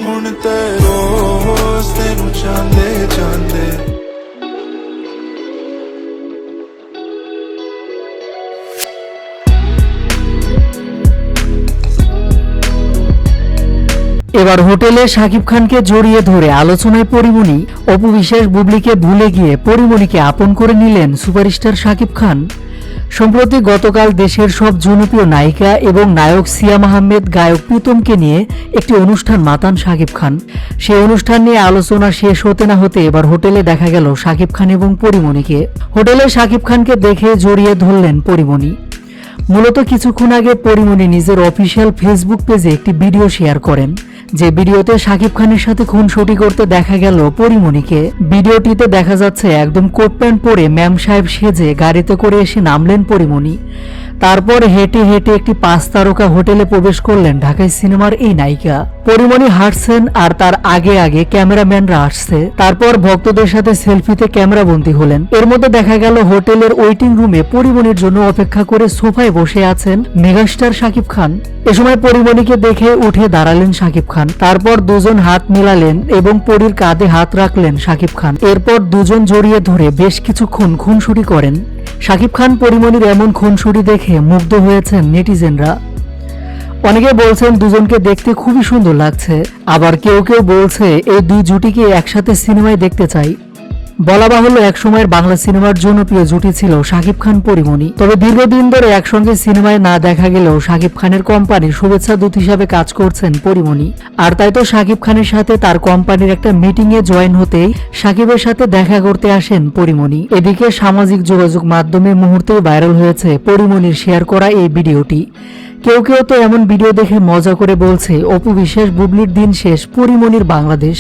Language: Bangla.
ਹੁਣ ਤੇ ਰੋਜ਼ ਤੈਨੂੰ ਚਾਹੁੰਦੇ ਚਾਹੁੰਦੇ। এবার হোটেলে শাকিব খানকে জড়িয়ে ধরে আলোচনায় পরিমণি। অপু বিশ্বাস বুবলিকে ভুলে গিয়ে পরিমণিকে আপন করে নিলেন সুপারস্টার শাকিব খান। সম্প্রতি গতকাল দেশের সব জনপ্রিয় নায়িকা এবং নায়ক সিয়াম আহমেদ, গায়ক প্রীতমকে নিয়ে একটি অনুষ্ঠান মাতান শাকিব খান। সেই অনুষ্ঠান নিয়ে আলোচনা শেষ হতে না হতে এবার হোটেলে দেখা গেল শাকিব খান এবং পরিমণিকে। হোটেলে শাকিব খানকে দেখে জড়িয়ে ধরলেন পরিমণি। মূলত কিছুক্ষণ আগে পরিমণি নিজের অফিসিয়াল ফেসবুক পেজে একটি ভিডিও শেয়ার করেন, যে ভিডিওতে শাকিব খানের সাথে খুনসুটি করতে দেখা গেল পরিমণিকে। ভিডিওটিতে দেখা যাচ্ছে একদম কোট প্যান্ট পরে ম্যাম সাহেব সেজে গাড়িতে করে এসে নামলেন পরিমণি। তারপর হেঁটে হেঁটে একটি 5 তারকা হোটেলে প্রবেশ করলেন ঢাকাই সিনেমার এই নায়িকা। পরিমণি হাঁটছেন আর তার আগে আগে ক্যামেরাম্যানরা আসছে। তারপর ভক্তদের সাথে সেলফিতে ক্যামেরাবন্দী হলেন। এর মধ্যে দেখা গেল হোটেলের ওয়েটিং রুমে পরিমণির জন্য অপেক্ষা করে সোফায় বসে আছেন মেগাস্টার শাকিব খান। এ সময় পরিমণিকে দেখে উঠে দাঁড়ালেন শাকিব খান। তারপর দুজন হাত মিলালেন এবং পরীর কাঁধে হাত রাখলেন শাকিব খান। এরপর দুজন জড়িয়ে ধরে বেশ কিছুক্ষণ খুনসুটি করেন। শাকিব খান পরিমণির এমন খুনসুটি দেখে মুগ্ধ হয়েছেন নেটিজেনরা। অনেকে বলছেন দুজনকে দেখতে খুবই সুন্দর লাগছে, আবার কেউ কেউ বলছে এই দুই জুটিকে একসাথে সিনেমায় দেখতে চাই। বলা বাহুল্য একসময়ের বাংলা সিনেমার জনপ্রিয় জুটি ছিল শাকিব খান পরিমণি। তবে দীর্ঘদিন ধরে একসঙ্গে সিনেমায় না দেখা গেলেও শাকিব খানের কোম্পানির শুভেচ্ছা দূত হিসাবে কাজ করছেন পরিমণি। আর তাই তো শাকিব খানের সাথে তার কোম্পানির একটা মিটিং এ জয়েন হতেই শাকিবের সাথে দেখা করতে আসেন পরিমণি। এদিকে সামাজিক যোগাযোগ মাধ্যমে মুহূর্তেই ভাইরাল হয়েছে পরিমণির শেয়ার করা এই ভিডিওটি। কেউ কেউ তো এমন ভিডিও দেখে মজা করে বলছে, অপু বিশ্বাস বুবলির দিন শেষ, পরিমণির বাংলাদেশ।